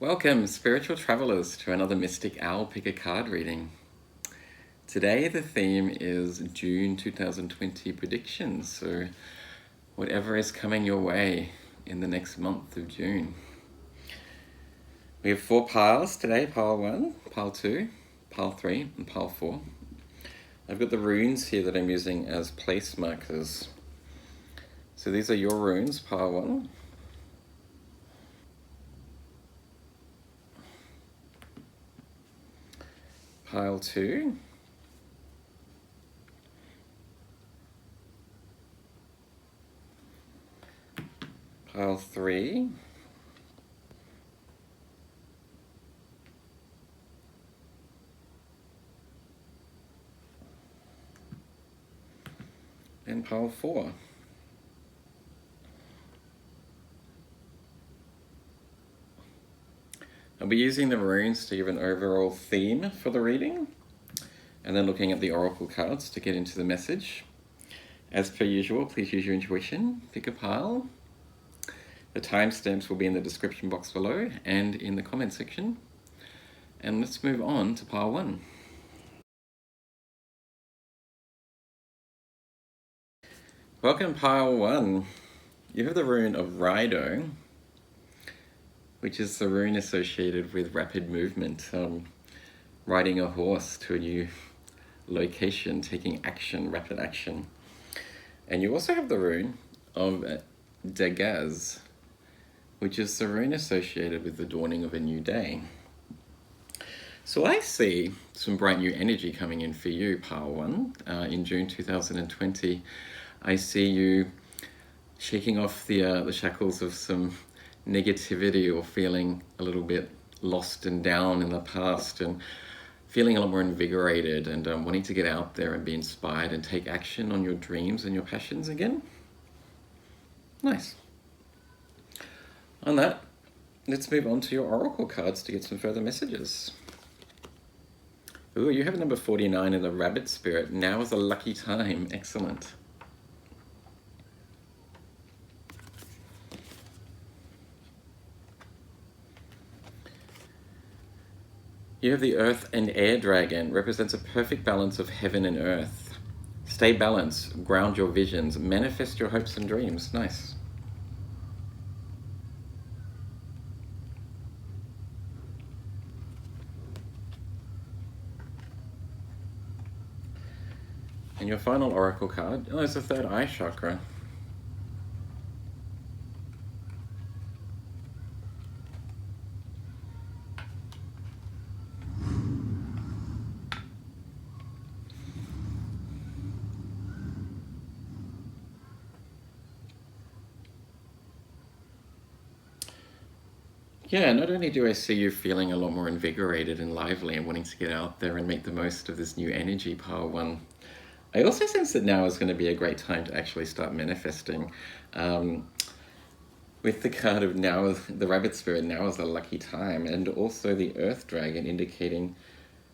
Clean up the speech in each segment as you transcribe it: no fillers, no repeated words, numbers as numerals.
Welcome, spiritual travelers, to another Mystic Owl Pick a Card reading. Today the theme is June 2020 predictions, so whatever is coming your way in the next month of June. We have 4 piles today, pile 1, pile 2, pile 3 and pile 4. I've got the runes here that I'm using as place markers. So these are your runes, pile 1. Pile 2. Pile 3. And pile 4. I'll be using the runes to give an overall theme for the reading, and then looking at the oracle cards to get into the message. As per usual, please use your intuition, pick a pile. The timestamps will be in the description box below and in the comment section. And let's move on to pile 1. Welcome, pile 1. You have the rune of Rido, which is the rune associated with rapid movement, riding a horse to a new location, taking action, rapid action. And you also have the rune of Dagaz, which is the rune associated with the dawning of a new day. So I see some bright new energy coming in for you, pile 1, in June 2020. I see you shaking off the shackles of some negativity or feeling a little bit lost and down in the past, and feeling a lot more invigorated and wanting to get out there and be inspired and take action on your dreams and your passions again. Nice. On that, let's move on to your oracle cards to get some further messages. Ooh, you have number 49 in the rabbit spirit. Now is a lucky time. Excellent. You have the earth and air dragon, represents a perfect balance of heaven and earth. Stay balanced, ground your visions, manifest your hopes and dreams. Nice. And your final oracle card, it's the third eye chakra. Yeah, not only do I see you feeling a lot more invigorated and lively and wanting to get out there and make the most of this new energy, pile 1, I also sense that now is going to be a great time to actually start manifesting. With the card of now, the rabbit spirit, now is a lucky time, and also the earth dragon indicating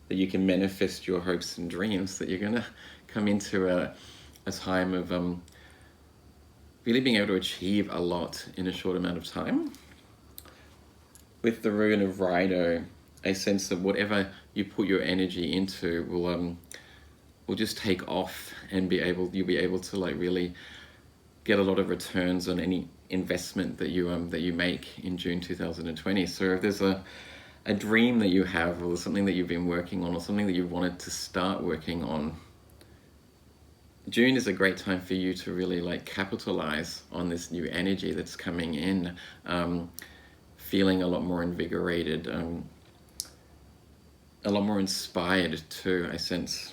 that you can manifest your hopes and dreams, that you're going to come into a time of really being able to achieve a lot in a short amount of time. With the rune of Rido, I sense that whatever you put your energy into will just take off, and you'll be able to really get a lot of returns on any investment that you make in June 2020. So if there's a dream that you have, or something that you've been working on, or something that you wanted to start working on, June is a great time for you to really capitalize on this new energy that's coming in. Feeling a lot more invigorated, a lot more inspired too, I sense.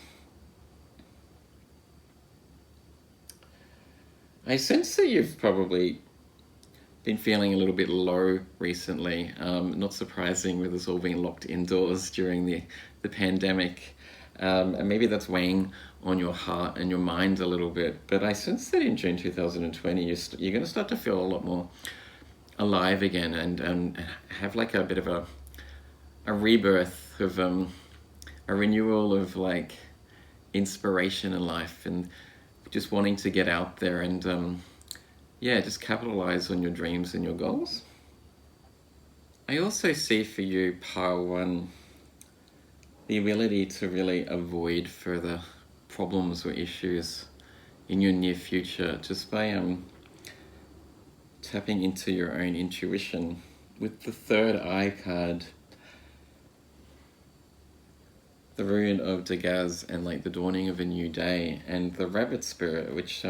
I sense that you've probably been feeling a little bit low recently. Not surprising with us all being locked indoors during the pandemic. And maybe that's weighing on your heart and your mind a little bit. But I sense that in June 2020, you're going to start to feel a lot more alive again, and have a bit of a rebirth of a renewal of inspiration in life, and just wanting to get out there and just capitalize on your dreams and your goals. I also see for you, pile one, the ability to really avoid further problems or issues in your near future just by tapping into your own intuition. With the third eye card, the rune of Dagaz and like the dawning of a new day, and the rabbit spirit, which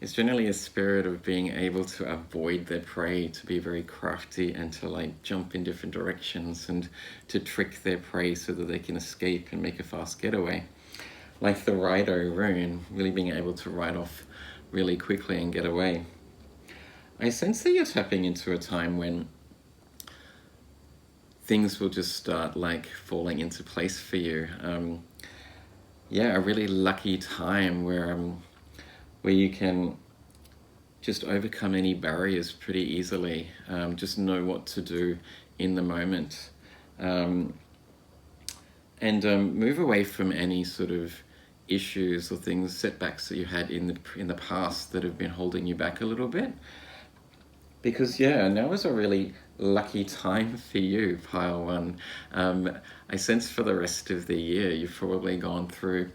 is generally a spirit of being able to avoid their prey, to be very crafty and to like jump in different directions and to trick their prey so that they can escape and make a fast getaway. Like the Rido rune, really being able to ride off really quickly and get away. I sense that you're tapping into a time when things will just start like falling into place for you. Yeah, a really lucky time where you can just overcome any barriers pretty easily. Just know what to do in the moment, and move away from any sort of issues or things, setbacks that you had in the past that have been holding you back a little bit. Because yeah, now is a really lucky time for you, pile one. I sense for the rest of the year, you've probably gone through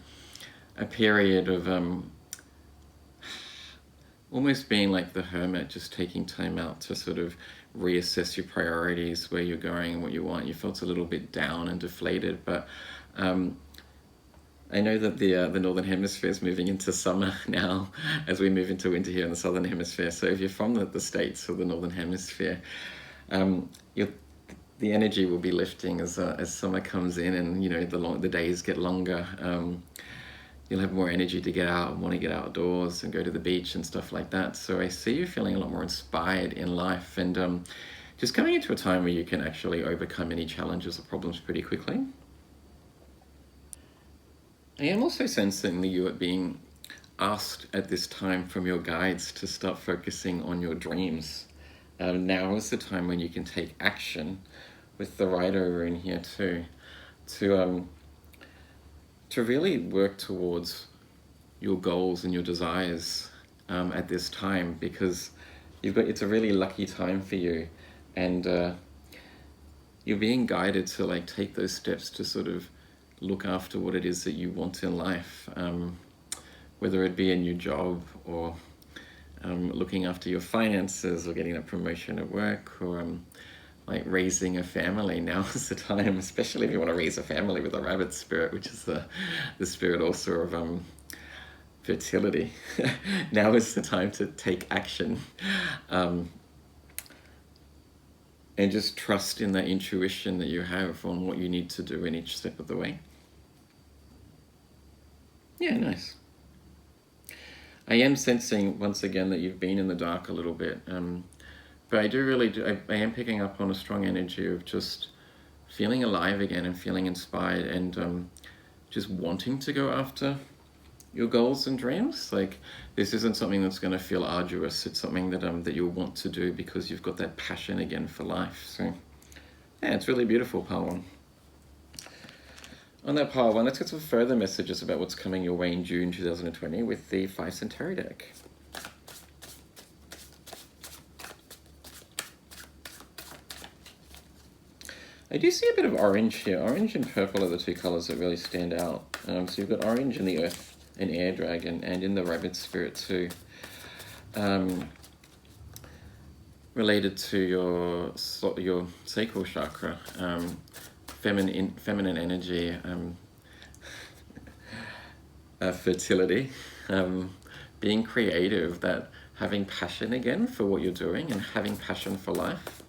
a period of almost being like the hermit, just taking time out to sort of reassess your priorities, where you're going and what you want. You felt a little bit down and deflated, but I know that the Northern Hemisphere is moving into summer now as we move into winter here in the Southern Hemisphere. So if you're from the States or the Northern Hemisphere, the energy will be lifting as summer comes in, and you know the days get longer. You'll have more energy to get out and want to get outdoors and go to the beach and stuff like that. So I see you feeling a lot more inspired in life, and just coming into a time where you can actually overcome any challenges or problems pretty quickly. I am also sensing that you are being asked at this time from your guides to start focusing on your dreams. Now is the time when you can take action, with the Rido rune here too, to really work towards your goals and your desires at this time, because it's a really lucky time for you, and you're being guided to like take those steps to sort of look after what it is that you want in life, whether it be a new job or looking after your finances or getting a promotion at work, or like raising a family. Now is the time, especially if you want to raise a family with a rabbit spirit, which is the spirit also of fertility. Now is the time to take action, and just trust in that intuition that you have on what you need to do in each step of the way. Yeah, nice. I am sensing once again that you've been in the dark a little bit, but I am picking up on a strong energy of just feeling alive again and feeling inspired, and just wanting to go after your goals and dreams. Like, this isn't something that's going to feel arduous. It's something that you'll want to do because you've got that passion again for life. So yeah, it's really beautiful, pile one. On that pile one, let's get some further messages about what's coming your way in June 2020 with the 5 Centauri deck. I do see a bit of orange here. Orange and purple are the two colors that really stand out. So you've got orange in the earth and air dragon, and in the rabbit spirit too. Related to your sacral chakra, feminine energy, fertility, being creative, that having passion again for what you're doing and having passion for life.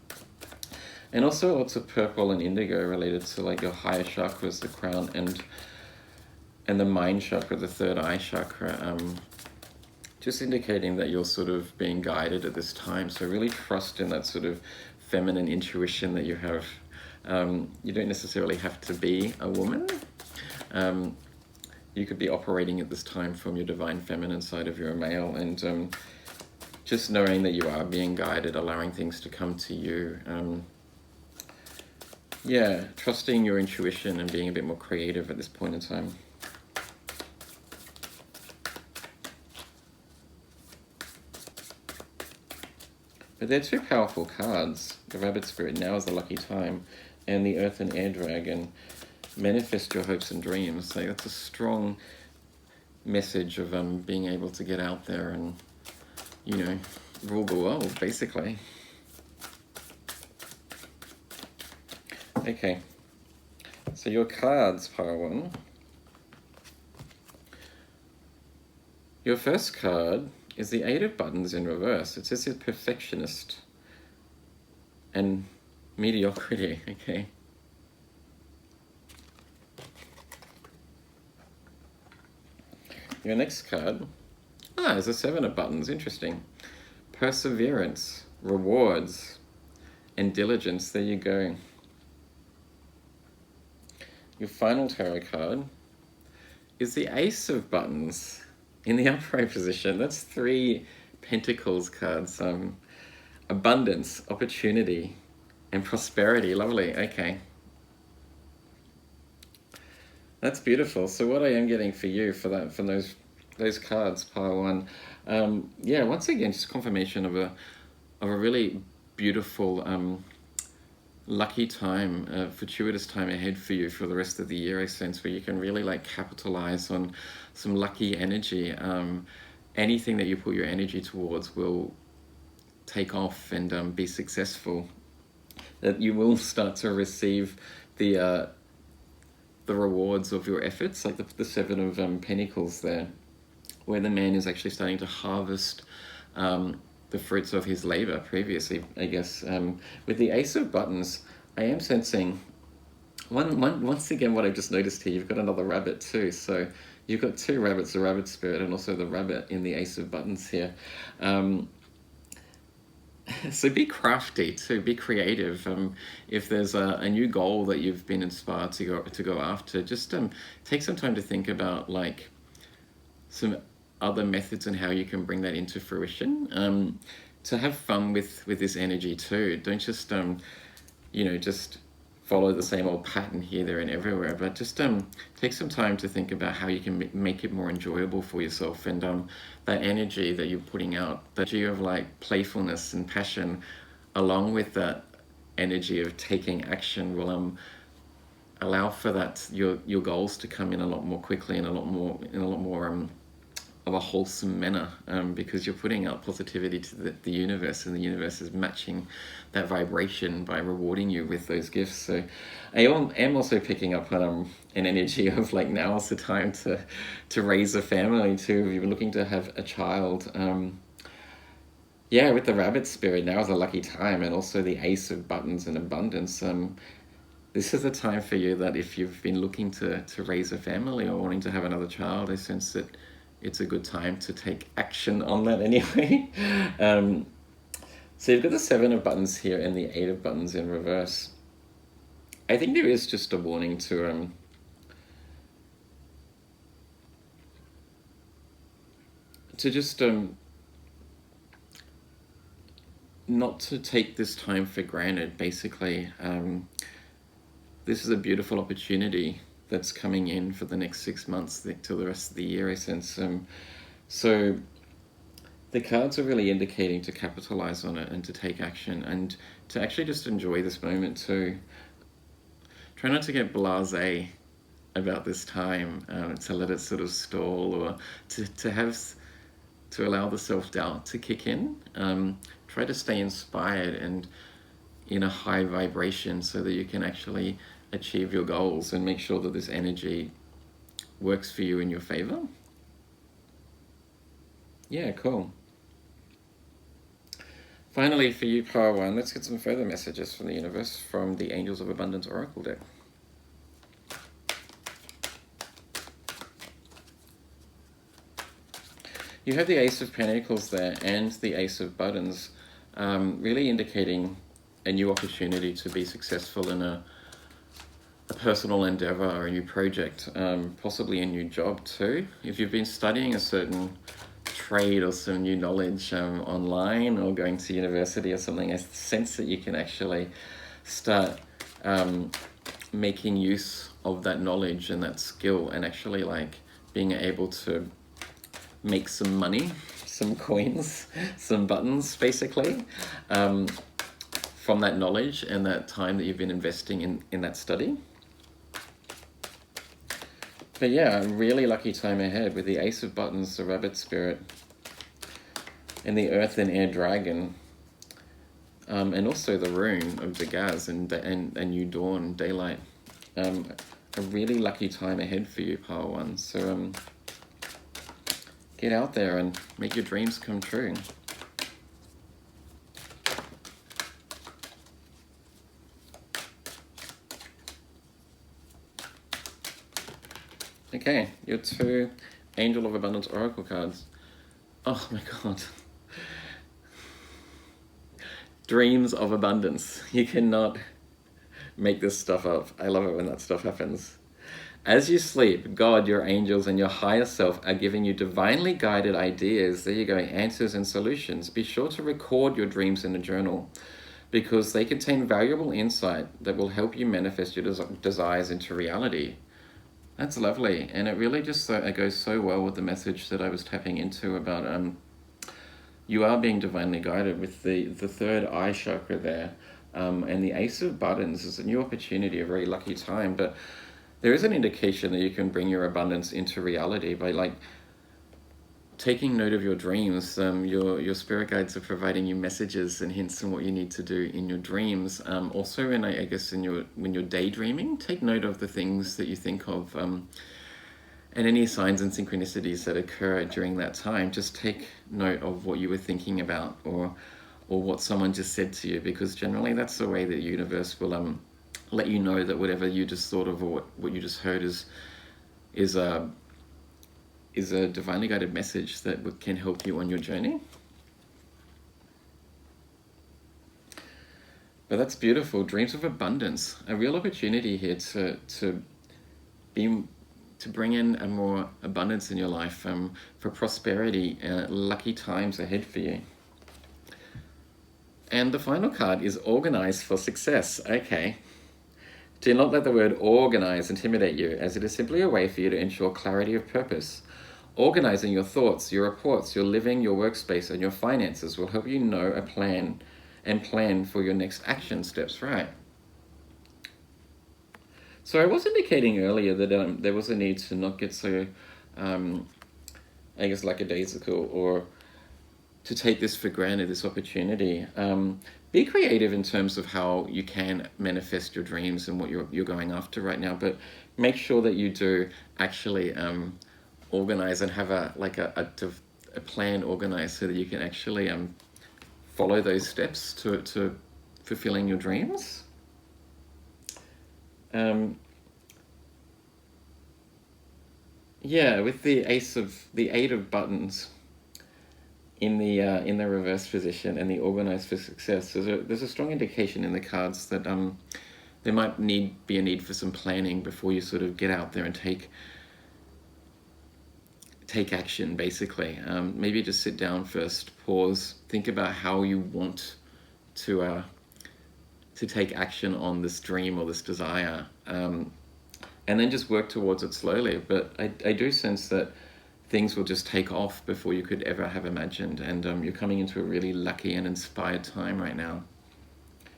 And also lots of purple and indigo related to like your higher chakras, the crown and the mind chakra, the third eye chakra, just indicating that you're sort of being guided at this time. So really trust in that sort of feminine intuition that you have. You don't necessarily have to be a woman. You could be operating at this time from your divine feminine side of your male, and just knowing that you are being guided, allowing things to come to you. Yeah, trusting your intuition and being a bit more creative at this point in time. But they're two powerful cards. The Rabbit Spirit, now is the lucky time, and the Earth and Air Dragon, manifest your hopes and dreams. Like, that's a strong message of being able to get out there and, you know, rule the world, basically. Okay, so your cards, Power One. Your first card is the Eight of Buttons in reverse. It says here perfectionist and mediocrity, okay? Your next card, is a Seven of Buttons, interesting. Perseverance, rewards, and diligence, there you go. Your final tarot card is the Ace of Buttons in the upright position. That's 3 Pentacles cards. Abundance, opportunity, and prosperity. Lovely, okay. That's beautiful. So what I am getting for you for that, from those cards, Pile One, yeah, once again, just confirmation of a really beautiful, lucky time, fortuitous time ahead for you for the rest of the year, I sense, where you can really like capitalize on some lucky energy. Anything that you put your energy towards will take off and be successful. That you will start to receive the rewards of your efforts, like the Seven of Pentacles there, where the man is actually starting to harvest the fruits of his labor previously, I guess. With the Ace of Buttons, I am sensing, once again, what I've just noticed here, you've got another rabbit too. So you've got 2 rabbits, the Rabbit Spirit and also the rabbit in the Ace of Buttons here. So be crafty too, be creative. If there's a new goal that you've been inspired to go after, just take some time to think about like some other methods and how you can bring that into fruition. To have fun with this energy too. Don't just you know, just follow the same old pattern here, there, and everywhere. But just take some time to think about how you can make it more enjoyable for yourself. And that energy that you're putting out, that energy of like playfulness and passion, along with that energy of taking action, will allow for that your goals to come in a lot more quickly and a lot more of a wholesome manner, because you're putting out positivity to the universe, and the universe is matching that vibration by rewarding you with those gifts. So I am also picking up on an energy of like, now's the time to raise a family too. If you're looking to have a child, yeah, with the Rabbit Spirit, now is a lucky time, and also the Ace of Buttons and abundance. This is a time for you that if you've been looking to raise a family or wanting to have another child, I sense that it's a good time to take action on that anyway. So you've got the Seven of Buttons here and the Eight of Buttons in reverse. I think there is just a warning to just not to take this time for granted, basically. This is a beautiful opportunity that's coming in for the next 6 months till the rest of the year, I sense. So the cards are really indicating to capitalize on it and to take action and to actually just enjoy this moment too. Try not to get blasé about this time, to let it sort of stall, or to allow the self-doubt to kick in. Try to stay inspired and in a high vibration so that you can actually achieve your goals and make sure that this energy works for you in your favor. Yeah, cool. Finally, for you, Power One, let's get some further messages from the universe from the Angels of Abundance Oracle deck. You have the Ace of Pentacles there and the Ace of Buttons, really indicating a new opportunity to be successful in a personal endeavor or a new project, possibly a new job too. If you've been studying a certain trade or some new knowledge online or going to university or something, I sense that you can actually start making use of that knowledge and that skill and actually like being able to make some money. some coins, some buttons, basically, from that knowledge and that time that you've been investing in that study. But yeah, a really lucky time ahead with the Ace of Buttons, the Rabbit Spirit, and the Earth and Air Dragon, and also the Rune of the Gaz and New Dawn, Daylight. A really lucky time ahead for you, Pile 1. So get out there and make your dreams come true. Okay, your 2 Angel of Abundance Oracle cards. Oh my god. Dreams of abundance. You cannot make this stuff up. I love it when that stuff happens. As you sleep, God, your angels, and your higher self are giving you divinely guided ideas. There you go, answers and solutions. Be sure to record your dreams in a journal because they contain valuable insight that will help you manifest your desires into reality. That's lovely, and it really just it goes so well with the message that I was tapping into about you are being divinely guided with the third eye chakra there, and the Ace of Buttons is a new opportunity, a very lucky time, but there is an indication that you can bring your abundance into reality by like taking note of your dreams. Your spirit guides are providing you messages and hints on what you need to do in your dreams. Also, I guess when you're daydreaming, take note of the things that you think of, and any signs and synchronicities that occur during that time. Just take note of what you were thinking about, or what someone just said to you, because generally that's the way the universe will let you know that whatever you just thought of or what you just heard is a divinely guided message that can help you on your journey. But that's beautiful. Dreams of abundance. A real opportunity here to bring in a more abundance in your life, for prosperity, lucky times ahead for you. And the final card is Organize for Success. Okay. Do not let the word organize intimidate you, as it is simply a way for you to ensure clarity of purpose. Organizing your thoughts, your reports, your living, your workspace, and your finances will help you know a plan and plan for your next action steps, right? So I was indicating earlier that there was a need to not get so, I guess, lackadaisical, or to take this for granted, this opportunity. Be creative in terms of how you can manifest your dreams and what you're going after right now, but make sure that you do actually organize and have a plan organized so that you can actually follow those steps to fulfilling your dreams. Yeah, with the Eight of Buttons in the reverse position and the Organize for Success, there's a strong indication in the cards that there might be a need for some planning before you sort of get out there and take action, basically. Maybe just sit down first, pause, think about how you want to take action on this dream or this desire, and then just work towards it slowly. But I do sense that things will just take off before you could ever have imagined, and you're coming into a really lucky and inspired time right now,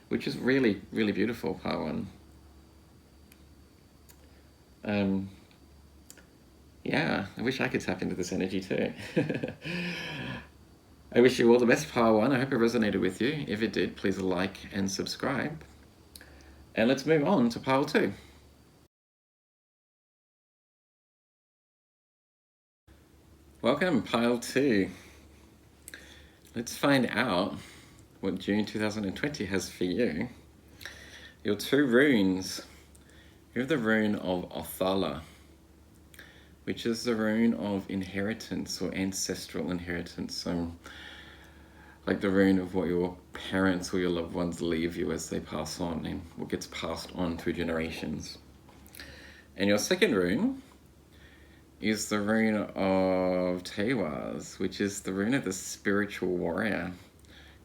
which is really, really beautiful, Pile 1. Yeah, I wish I could tap into this energy too. I wish you all the best, Pile 1. I hope it resonated with you. If it did, please like and subscribe. And let's move on to Pile 2. Welcome, Pile 2. Let's find out what June 2020 has for you. Your 2 runes. You have the rune of Othala, which is the rune of inheritance or ancestral inheritance. Like the rune of what your parents or your loved ones leave you as they pass on, and what gets passed on through generations. And your second rune is the rune of Tewaz, which is the rune of the spiritual warrior.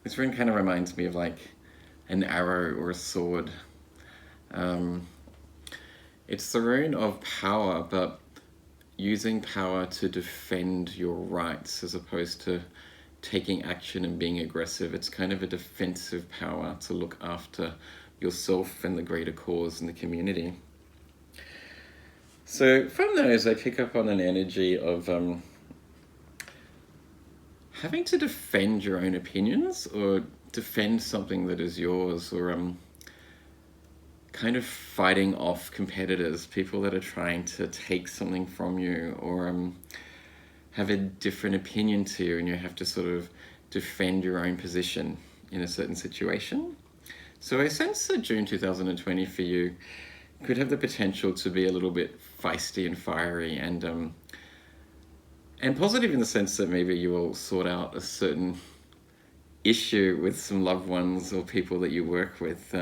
This rune kind of reminds me of like an arrow or a sword. It's the rune of power, but using power to defend your rights as opposed to taking action and being aggressive. It's kind of a defensive power to look after yourself and the greater cause and the community. So from those, I pick up on an energy of having to defend your own opinions or defend something that is yours, or kind of fighting off competitors, people that are trying to take something from you, or have a different opinion to you, and you have to sort of defend your own position in a certain situation. So I sense that June 2020 for you could have the potential to be a little bit feisty and fiery, and positive in the sense that maybe you will sort out a certain issue with some loved ones or people that you work with.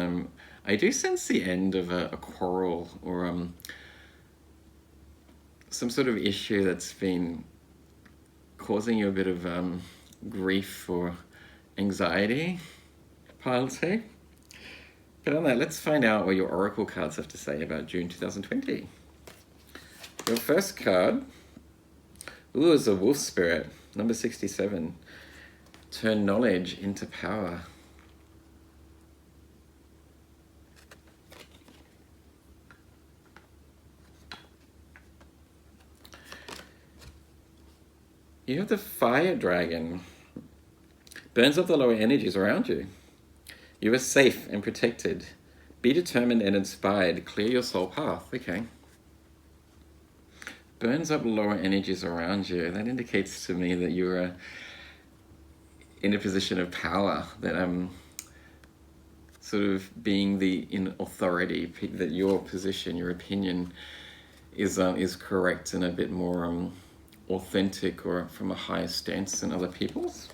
I do sense the end of a quarrel, or some sort of issue that's been causing you a bit of grief or anxiety, pile 2. But on that, let's find out what your oracle cards have to say about June 2020. Your first card, is a wolf spirit, number 67. Turn knowledge into power. You have the fire dragon. Burns up the lower energies around you. You are safe and protected. Be determined and inspired. Clear your soul path. Okay. Burns up lower energies around you. That indicates to me that you're in a position of power, that sort of being in authority, that your position, your opinion is correct and a bit more authentic, or from a higher stance than other people's.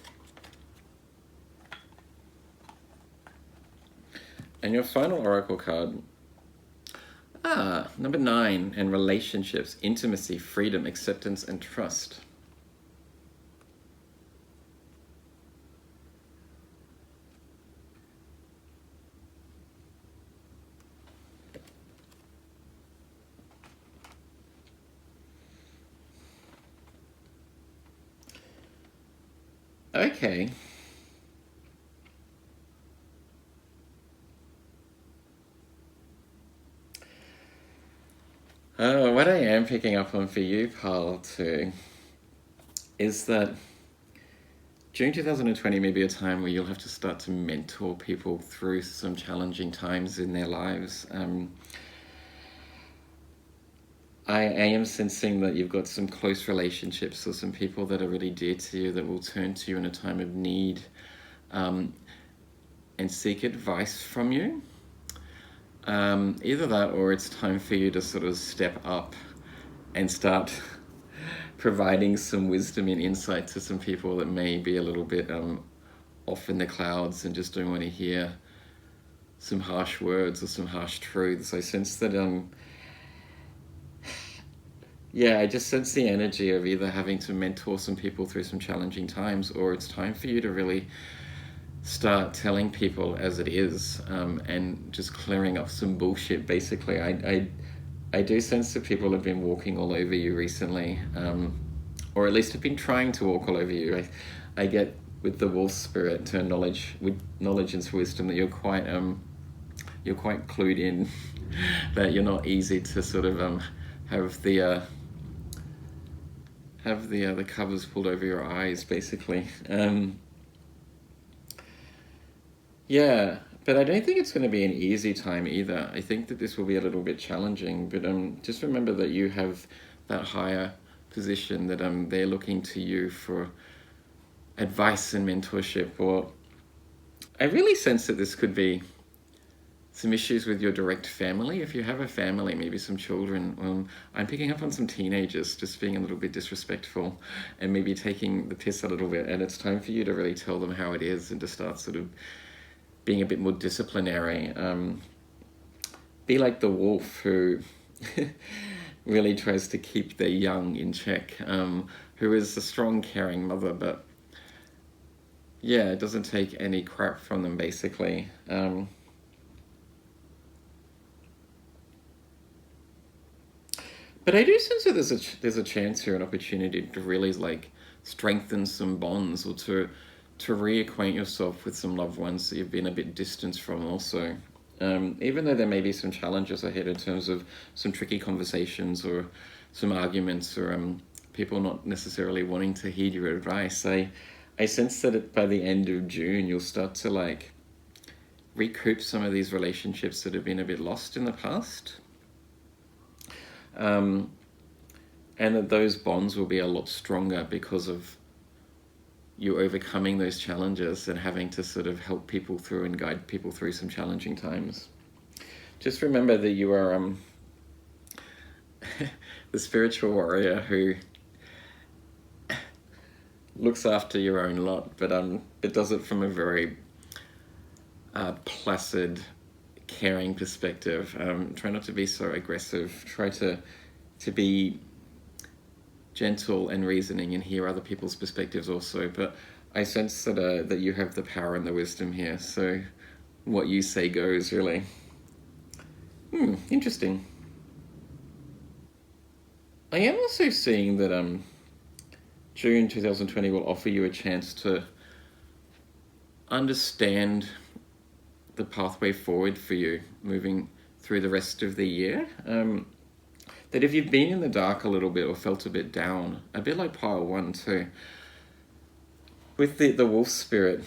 And your final oracle card, number 9, and relationships, intimacy, freedom, acceptance, and trust. Okay. What I am picking up on for you, Pal, too, is that June 2020 may be a time where you'll have to start to mentor people through some challenging times in their lives. I am sensing that you've got some close relationships, or some people that are really dear to you that will turn to you in a time of need, and seek advice from you. Either that, or it's time for you to sort of step up and start providing some wisdom and insight to some people that may be a little bit off in the clouds and just don't want to hear some harsh words or some harsh truths. I sense that I just sense the energy of either having to mentor some people through some challenging times, or it's time for you to really start telling people as it is, and just clearing up some bullshit, basically. I do sense that people have been walking all over you recently, or at least have been trying to walk all over you. I get with the wolf spirit, turn knowledge into wisdom, that you're quite clued in, that you're not easy to sort of have the covers pulled over your eyes, basically. Yeah, but I don't think it's going to be an easy time either. I think that this will be a little bit challenging, but just remember that you have that higher position, that they're looking to you for advice and mentorship. Or I really sense that this could be some issues with your direct family. If you have a family, maybe some children, I'm picking up on some teenagers just being a little bit disrespectful and maybe taking the piss a little bit, and it's time for you to really tell them how it is and to start sort of being a bit more disciplinary. Be like the wolf who really tries to keep their young in check, who is a strong, caring mother, but it doesn't take any crap from them, basically. But I do sense that there's a chance here, an opportunity to really strengthen some bonds, or to reacquaint yourself with some loved ones that you've been a bit distant from also. Even though there may be some challenges ahead in terms of some tricky conversations or some arguments, or people not necessarily wanting to heed your advice, I sense that by the end of June you'll start to like recoup some of these relationships that have been a bit lost in the past. And that those bonds will be a lot stronger because of you overcoming those challenges and having to sort of help people through and guide people through some challenging times. Just remember that you are the spiritual warrior who looks after your own lot, but it does it from a very placid, caring perspective. Try not to be so aggressive. Try to be gentle and reasoning and hear other people's perspectives also. But I sense that you have the power and the wisdom here. So what you say goes, really. Interesting. I am also seeing that June 2020 will offer you a chance to understand the pathway forward for you moving through the rest of the year. That if you've been in the dark a little bit or felt a bit down, a bit like pile 1 too, with the wolf spirit,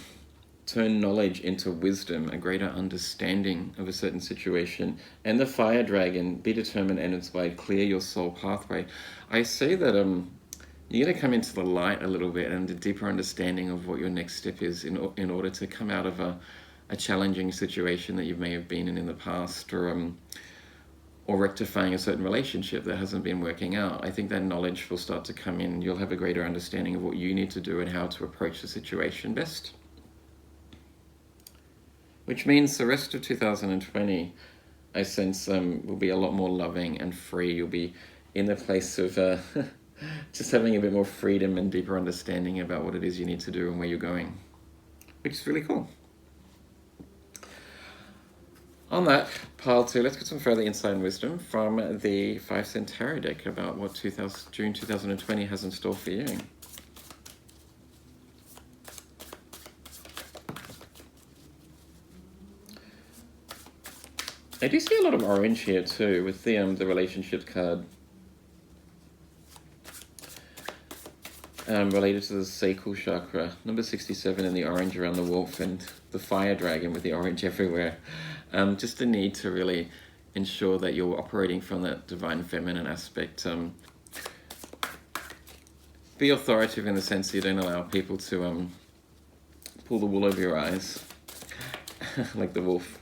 turn knowledge into wisdom, a greater understanding of a certain situation, and the fire dragon, be determined and inspired, clear your soul pathway. I say that you're going to come into the light a little bit and a deeper understanding of what your next step is in order to come out of a challenging situation that you may have been in the past, or rectifying a certain relationship that hasn't been working out. I think that knowledge will start to come in. You'll have a greater understanding of what you need to do and how to approach the situation best. Which means the rest of 2020, I sense, will be a lot more loving and free. You'll be in the place of just having a bit more freedom and deeper understanding about what it is you need to do and where you're going, which is really cool. On that, pile 2, let's get some further insight and wisdom from the 5 Cent Tarot deck about what June 2020 has in store for you. I do see a lot of orange here too with the relationships card. Related to the sacral chakra, number 67 in the orange around the wolf, and the fire dragon with the orange everywhere. Just the need to really ensure that you're operating from that divine feminine aspect. Be authoritative in the sense that you don't allow people to pull the wool over your eyes, like the wolf.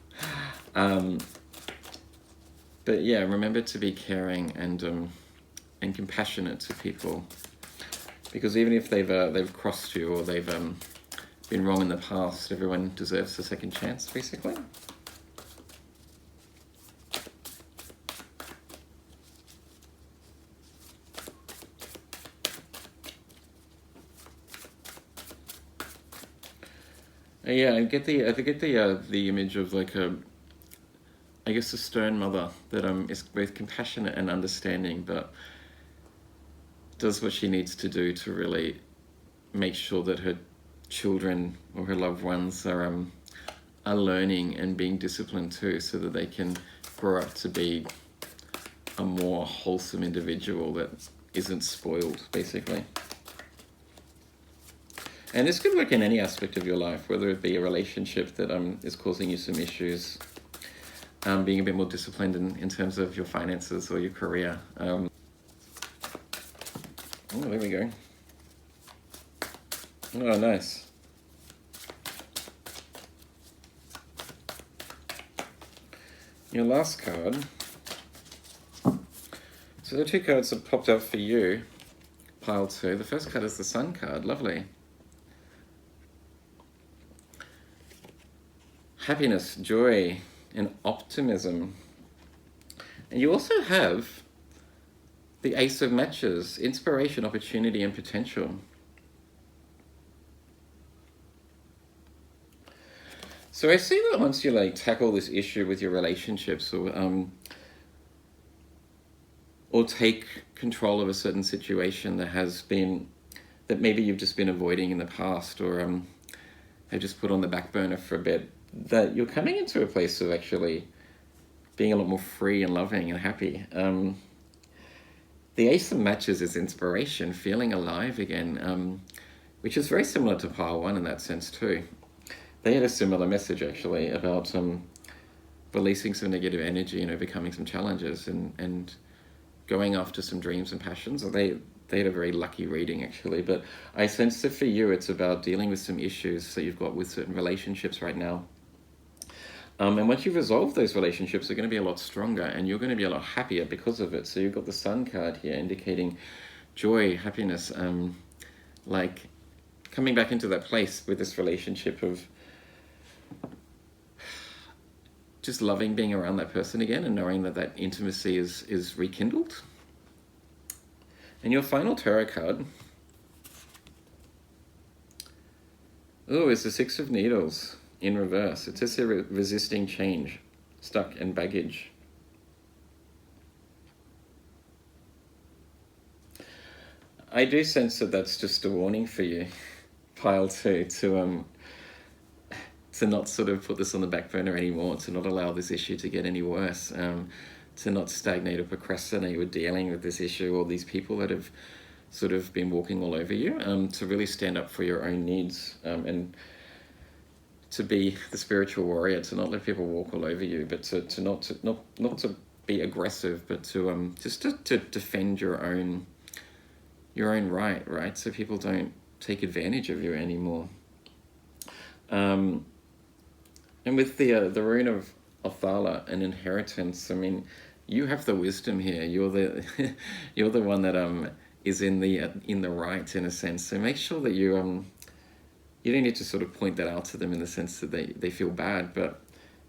But yeah, remember to be caring and compassionate to people, because even if they've crossed you or they've been wrong in the past, everyone deserves a second chance, basically. Yeah, I get the image of like I guess a stern mother that is both compassionate and understanding, but does what she needs to do to really make sure that her children or her loved ones are learning and being disciplined too, so that they can grow up to be a more wholesome individual that isn't spoiled, basically. And this could work in any aspect of your life, whether it be a relationship that is causing you some issues, being a bit more disciplined in terms of your finances or your career. Oh, there we go. Oh, nice. Your last card. So the 2 cards that popped up for you, pile 2. The first card is the Sun card. Lovely. Happiness, joy, and optimism. And you also have the Ace of Matches, inspiration, opportunity, and potential. So I see that once you like tackle this issue with your relationships, or take control of a certain situation that that maybe you've just been avoiding in the past, or have just put on the back burner for a bit, that you're coming into a place of actually being a lot more free and loving and happy. The Ace of Matches is inspiration, feeling alive again, which is very similar to Pile 1 in that sense too. They had a similar message actually about releasing some negative energy and overcoming some challenges and going after some dreams and passions. They had a very lucky reading actually, but I sense that for you it's about dealing with some issues that you've got with certain relationships right now. And once you resolve those relationships, they're going to be a lot stronger and you're going to be a lot happier because of it. So you've got the Sun card here indicating joy, happiness, like coming back into that place with this relationship of just loving being around that person again and knowing that that intimacy is rekindled. And your final tarot card, is the Six of Needles in reverse. It says here, resisting change, stuck and baggage. I do sense that that's just a warning for you, Pile 2, to not sort of put this on the back burner anymore, to not allow this issue to get any worse, to not stagnate or procrastinate with dealing with this issue or these people that have sort of been walking all over you, to really stand up for your own needs, and to be the spiritual warrior, to not let people walk all over you, but to not to be aggressive, but to just to defend your own right, so people don't take advantage of you anymore. And with the rune of Othala and inheritance, I mean, you have the wisdom here. You're the you're the one that is in the right in a sense. So make sure that you don't need to sort of point that out to them in the sense that they feel bad, but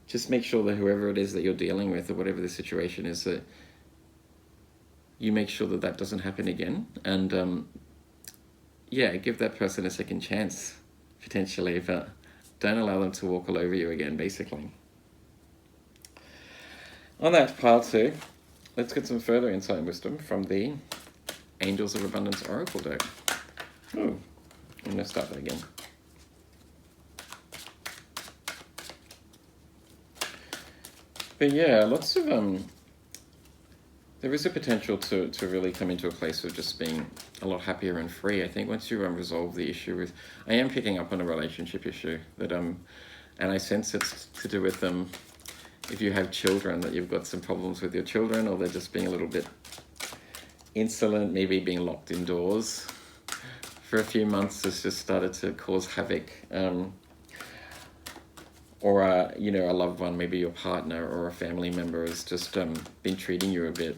just make sure that whoever it is that you're dealing with or whatever the situation is, that you make sure that that doesn't happen again. And give that person a second chance potentially, but don't allow them to walk all over you again, basically. On that, Pile 2, let's get some further insight and wisdom from the Angels of Abundance Oracle deck. I'm going to start that again. But yeah, lots of there is a potential to really come into a place of just being a lot happier and free. I think once you resolve the issue with, I am picking up on a relationship issue that and I sense it's to do with if you have children, that you've got some problems with your children, or they're just being a little bit insolent, maybe being locked indoors for a few months has just started to cause havoc. Or a loved one, maybe your partner or a family member has just been treating you a bit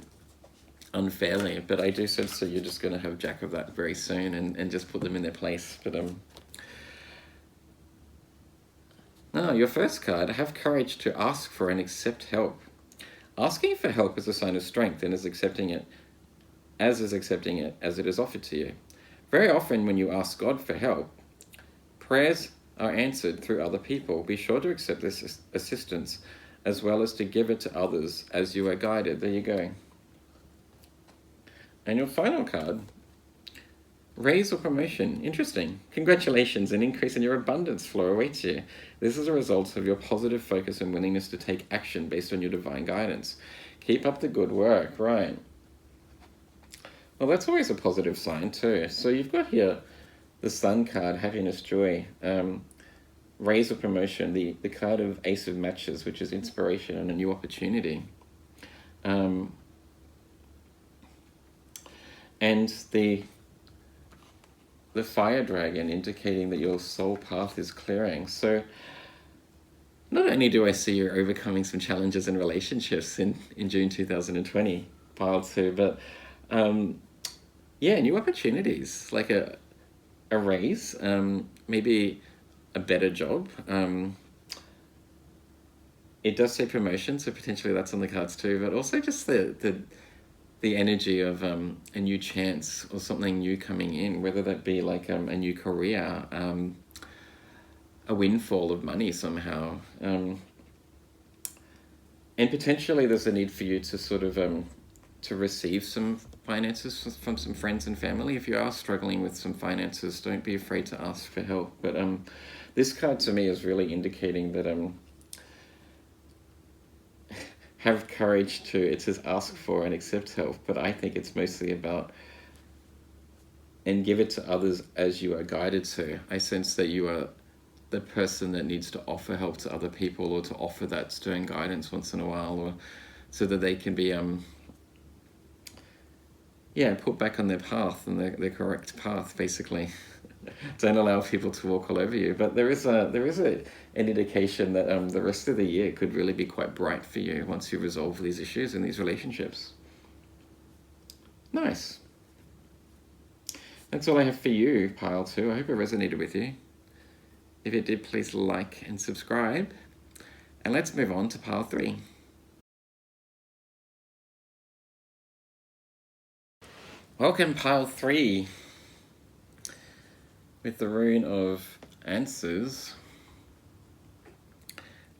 unfairly. But I do sense that you're just going to have jack of that very soon and just put them in their place. But your first card, have courage to ask for and accept help. Asking for help is a sign of strength and is accepting it as it is offered to you. Very often when you ask God for help, prayers are answered through other people. Be sure to accept this assistance as well as to give it to others as you are guided. There you go. And your final card, raise or promotion. Interesting. Congratulations, an increase in your abundance flow awaits you. This is a result of your positive focus and willingness to take action based on your divine guidance. Keep up the good work, right? Well, that's always a positive sign too. So you've got here the Sun card, happiness, joy, raise or promotion, the card of Ace of Matches, which is inspiration and a new opportunity. And the Fire Dragon indicating that your soul path is clearing. So not only do I see you overcoming some challenges in relationships in June 2020, Pile 2, but new opportunities, like a raise, maybe a better job. It does say promotion, so potentially that's on the cards too, but also just the energy of a new chance or something new coming in, whether that be like a new career, a windfall of money somehow. And potentially there's a need for you to sort of to receive some finances from some friends and family. If you are struggling with some finances, don't be afraid to ask for help. But this card to me is really indicating that have courage to, it says ask for and accept help, but I think it's mostly about and give it to others as you are guided to. I sense that you are the person that needs to offer help to other people, or to offer that stern guidance once in a while, or so that they can be put back on their path and their correct path, basically. Don't allow people to walk all over you. But there is an indication that the rest of the year could really be quite bright for you once you resolve these issues in these relationships. Nice. That's all I have for you, Pile 2. I hope it resonated with you. If it did, please like and subscribe. And let's move on to Pile 3. Welcome, Pile 3. With the rune of answers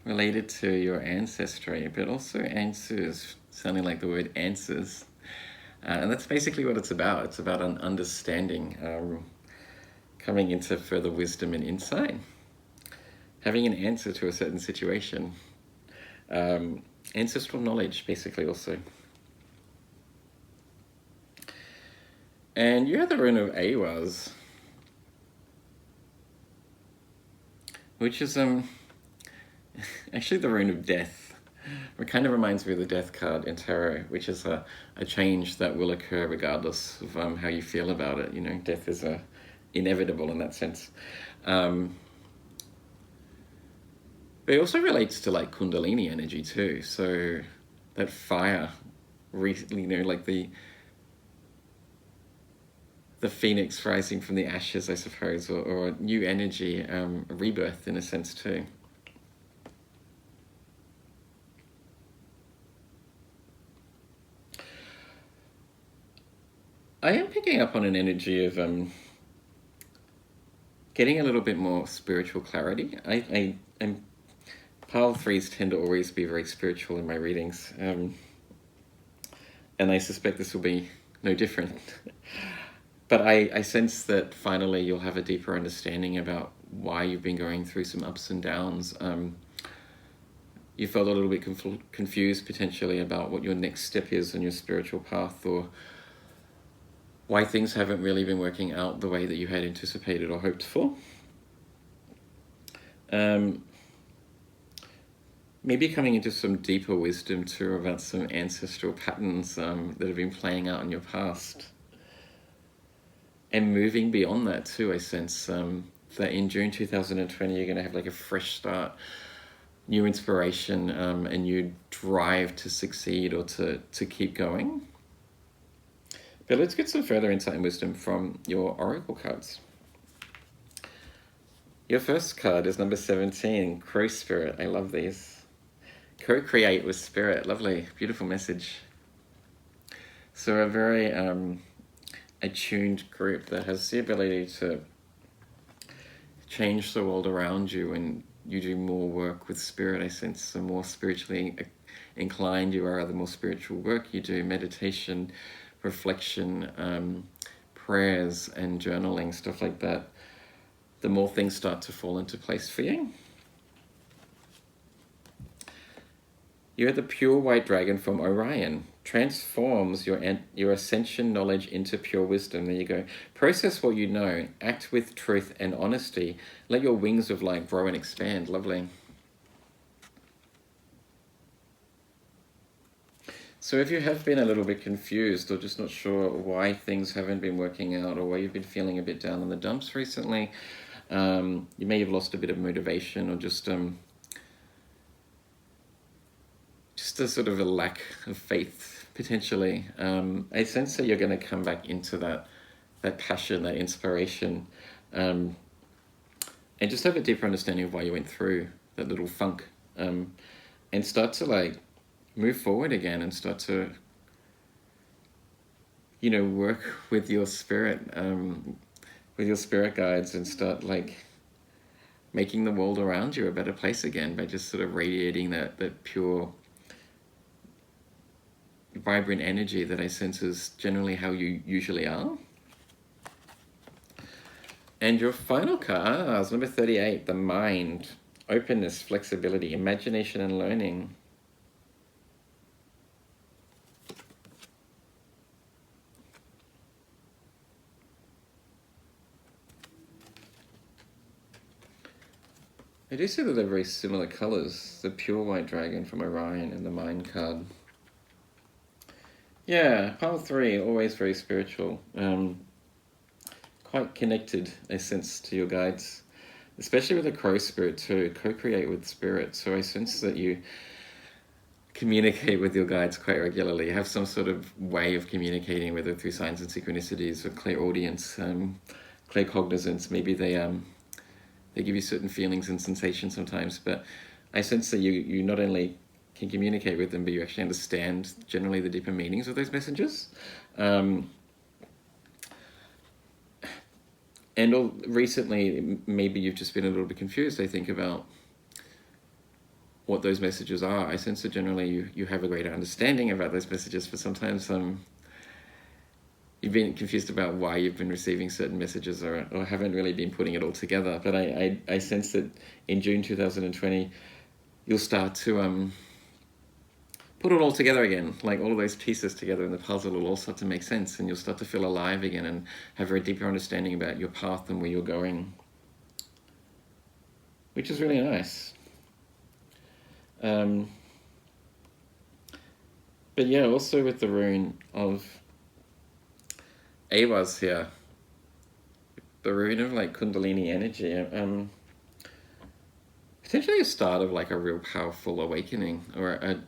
related to your ancestry, but also answers, sounding like the word answers. And that's basically what it's about. It's about an understanding, coming into further wisdom and insight, having an answer to a certain situation, ancestral knowledge, basically, also. And you have the rune of Awaz, which is actually the rune of death. It kind of reminds me of the death card in tarot, which is a change that will occur regardless of how you feel about it. You know, death is inevitable in that sense. But it also relates to like Kundalini energy too. So that fire, like the phoenix rising from the ashes, I suppose, or new energy, a rebirth in a sense too. I am picking up on an energy of getting a little bit more spiritual clarity. I'm Pile 3s tend to always be very spiritual in my readings, and I suspect this will be no different. But I sense that finally you'll have a deeper understanding about why you've been going through some ups and downs. You felt a little bit confused potentially about what your next step is on your spiritual path, or why things haven't really been working out the way that you had anticipated or hoped for. Maybe coming into some deeper wisdom too about some ancestral patterns that have been playing out in your past. And moving beyond that too, I sense that in June 2020 you're going to have like a fresh start, new inspiration, a new drive to succeed or to keep going. But let's get some further insight and wisdom from your oracle cards. Your first card is number 17, Crow Spirit. I love these. Co-create with Spirit. Lovely, beautiful message. So a very attuned group that has the ability to change the world around you, and you do more work with spirit. I sense the more spiritually inclined you are, the more spiritual work you do, meditation, reflection, prayers and journaling, stuff like that, the more things start to fall into place for you. You are the pure white dragon from Orion. Transforms your ascension knowledge into pure wisdom. There you go. Process what you know. Act with truth and honesty. Let your wings of light grow and expand. Lovely. So if you have been a little bit confused or just not sure why things haven't been working out, or why you've been feeling a bit down in the dumps recently, you may have lost a bit of motivation, or just a sort of a lack of faith, potentially. I sense that you're going to come back into that passion, that inspiration, and just have a deeper understanding of why you went through that little funk, and start to like move forward again, and start to, you know, work with your spirit, guides, and start like making the world around you a better place again by just sort of radiating that pure vibrant energy that I sense is generally how you usually are. And your final card is number 38, the mind, openness, flexibility, imagination, and learning. I do see that they're very similar colours, the pure white dragon from Orion and the mind card. Yeah, pile 3, always very spiritual. Quite connected, I sense, to your guides, especially with the crow spirit too, co-create with spirit. So I sense that you communicate with your guides quite regularly, have some sort of way of communicating, whether through signs and synchronicities or clairaudience, claircognizance. Maybe they give you certain feelings and sensations sometimes, but I sense that you not only can communicate with them, but you actually understand generally the deeper meanings of those messages. Recently, maybe you've just been a little bit confused, I think, about what those messages are. I sense that generally you have a greater understanding about those messages, but sometimes you've been confused about why you've been receiving certain messages or haven't really been putting it all together. But I sense that in June 2020, you'll start to put it all together again, like all of those pieces together in the puzzle will all start to make sense, and you'll start to feel alive again and have a deeper understanding about your path and where you're going, which is really nice. But yeah, also with the rune of Awas here, the rune of like Kundalini energy, potentially a start of like a real powerful awakening, or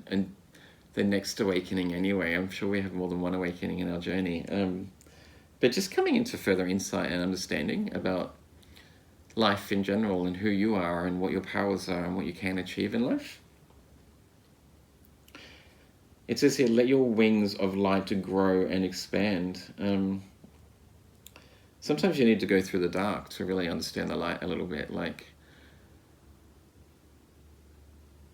the next awakening anyway. I'm sure we have more than one awakening in our journey. But just coming into further insight and understanding about life in general and who you are and what your powers are and what you can achieve in life. It says here, let your wings of light to grow and expand. Sometimes you need to go through the dark to really understand the light a little bit. Like,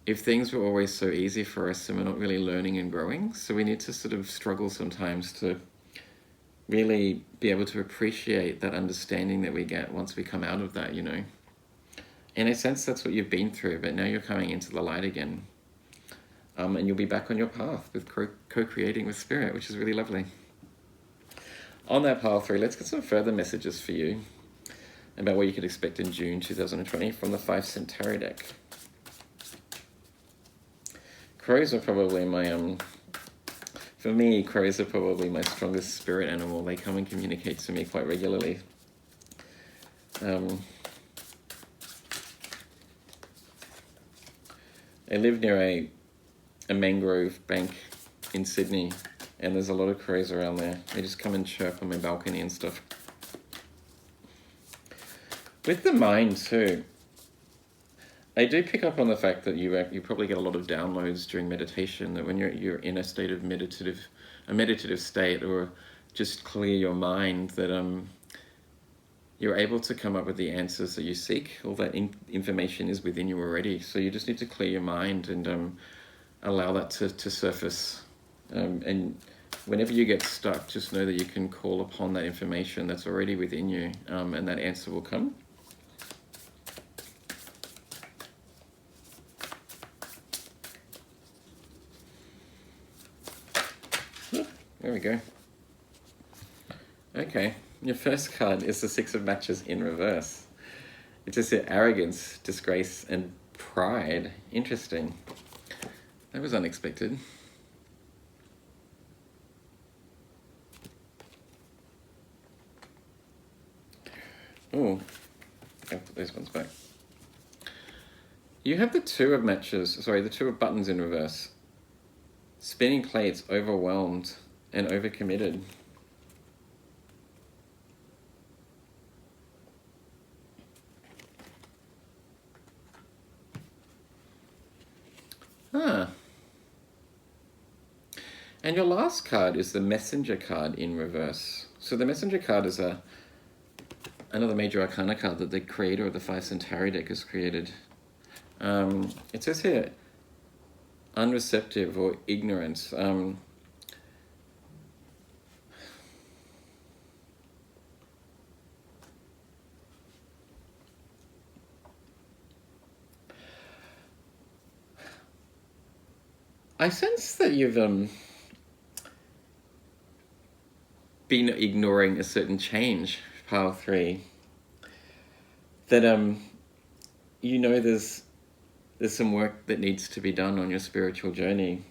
if things were always so easy for us and we're not really learning and growing, so we need to sort of struggle sometimes to really be able to appreciate that understanding that we get once we come out of that, you know. In a sense, that's what you've been through, but now you're coming into the light again. And you'll be back on your path with co-creating with spirit, which is really lovely. On that pile 3, let's get some further messages for you about what you could expect in June 2020 from the 5 Cent Tarot deck. Crows are probably my, for me, crows are probably my strongest spirit animal. They come and communicate to me quite regularly. I live near a mangrove bank in Sydney, and there's a lot of crows around there. They just come and chirp on my balcony and stuff. With the mind too, I do pick up on the fact that you probably get a lot of downloads during meditation, that when you're in a state of meditative state, or just clear your mind, that you're able to come up with the answers that you seek. All that information is within you already, so you just need to clear your mind and allow that to surface. And whenever you get stuck, just know that you can call upon that information that's already within you, and that answer will come. There we go. Okay, your first card is the 6 of Matches in reverse. It just said arrogance, disgrace, and pride. Interesting. That was unexpected. Oh, I'll put those ones back. You have the 2 of Matches, sorry, the 2 of Buttons in reverse. Spinning plates, overwhelmed and overcommitted. And your last card is the Messenger card in reverse. So the Messenger card is another major arcana card that the creator of the 5 Cent Tarot deck has created. It says here, unreceptive or ignorant. I sense that you've been ignoring a certain change, pile 3. That you know there's some work that needs to be done on your spiritual journey,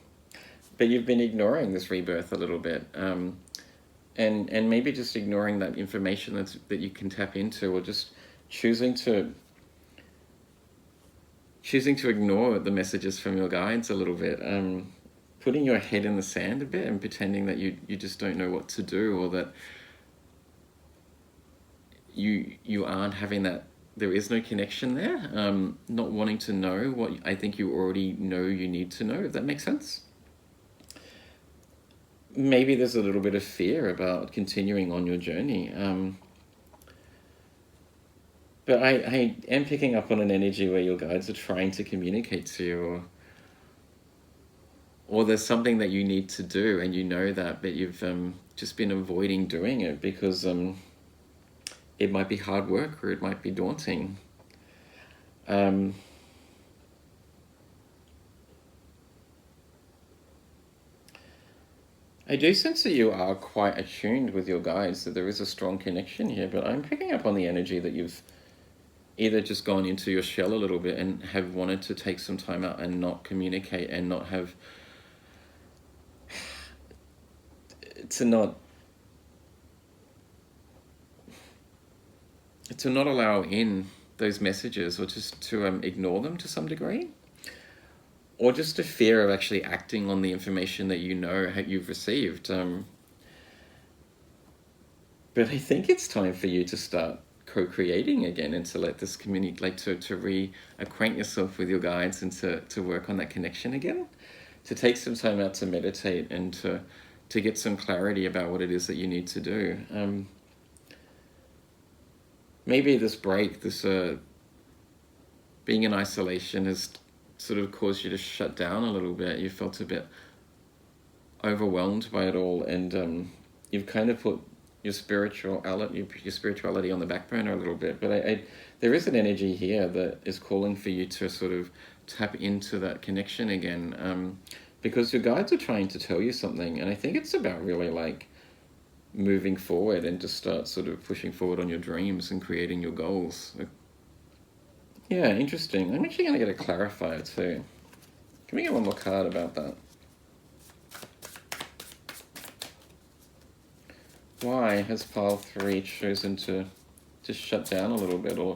but you've been ignoring this rebirth a little bit, and maybe just ignoring that information that you can tap into, or just choosing to ignore the messages from your guides a little bit, putting your head in the sand a bit and pretending that you just don't know what to do, or that you aren't having that, there is no connection there, not wanting to know what I think you already know you need to know, if that makes sense. Maybe there's a little bit of fear about continuing on your journey. But I am picking up on an energy where your guides are trying to communicate to you, or there's something that you need to do and you know that, but you've just been avoiding doing it because it might be hard work, or it might be daunting. I do sense that you are quite attuned with your guides, that there is a strong connection here, but I'm picking up on the energy that you've either just gone into your shell a little bit and have wanted to take some time out and not communicate, and not have to not allow in those messages, or just to ignore them to some degree, or just a fear of actually acting on the information that you know you've received. But I think it's time for you to start co-creating again, and to let this community, like to reacquaint yourself with your guides, and to work on that connection again, to take some time out to meditate, and to get some clarity about what it is that you need to do. Maybe this break, this being in isolation, has sort of caused you to shut down a little bit. You felt a bit overwhelmed by it all, and you've kind of put your spirituality on the back burner a little bit. But there is an energy here that is calling for you to sort of tap into that connection again, because your guides are trying to tell you something, and I think it's about really like moving forward and to start sort of pushing forward on your dreams and creating your goals. Yeah, interesting. I'm actually going to get a clarifier too. Can we get one more card about that? Why has pile 3 chosen to shut down a little bit, or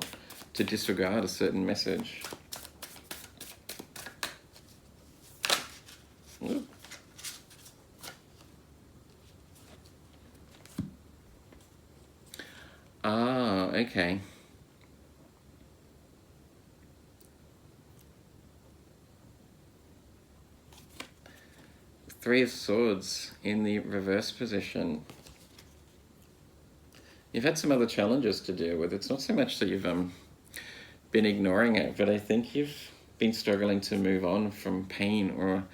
to disregard a certain message? Ooh. Ah, okay. Three of Swords in the reverse position. You've had some other challenges to deal with. It's not so much that you've been ignoring it, but I think you've been struggling to move on from pain or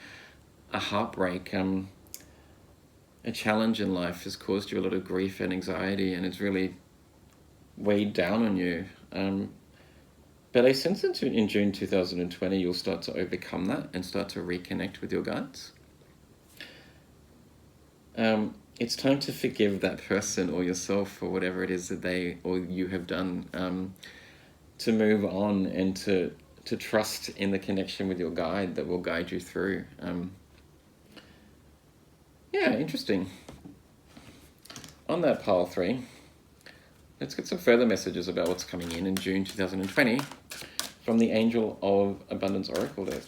a heartbreak. A challenge in life has caused you a lot of grief and anxiety, and it's really weighed down on you. But I sense that in June 2020, you'll start to overcome that and start to reconnect with your guides. It's time to forgive that person or yourself for whatever it is that they or you have done, to move on and to trust in the connection with your guide that will guide you through. Yeah, interesting. On that pile 3, let's get some further messages about what's coming in June 2020 from the Angel of Abundance Oracle deck.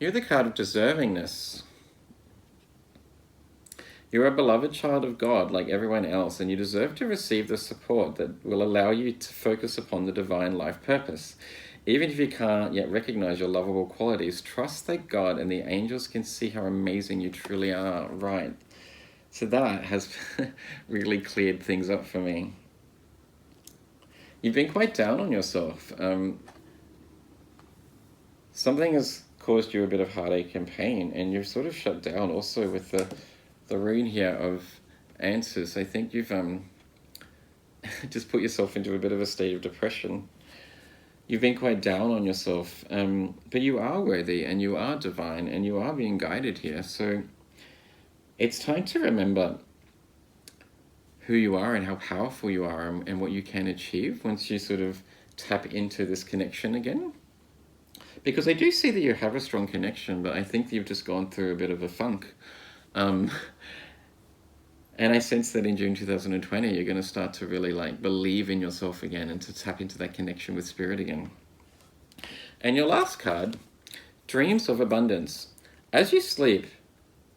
You're the card of deservingness. You're a beloved child of God like everyone else, and you deserve to receive the support that will allow you to focus upon the divine life purpose. Even if you can't yet recognize your lovable qualities, trust that God and the angels can see how amazing you truly are. Right. So that has really cleared things up for me. You've been quite down on yourself. Something has caused you a bit of heartache and pain, and you've sort of shut down also with the rune here of answers. I think you've just put yourself into a bit of a state of depression. You've been quite down on yourself, but you are worthy and you are divine and you are being guided here. So it's time to remember who you are and how powerful you are and what you can achieve once you sort of tap into this connection again. Because I do see that you have a strong connection, but I think you've just gone through a bit of a funk. And I sense that in June 2020, you're going to start to really believe in yourself again and to tap into that connection with spirit again. And your last card, dreams of abundance. As you sleep,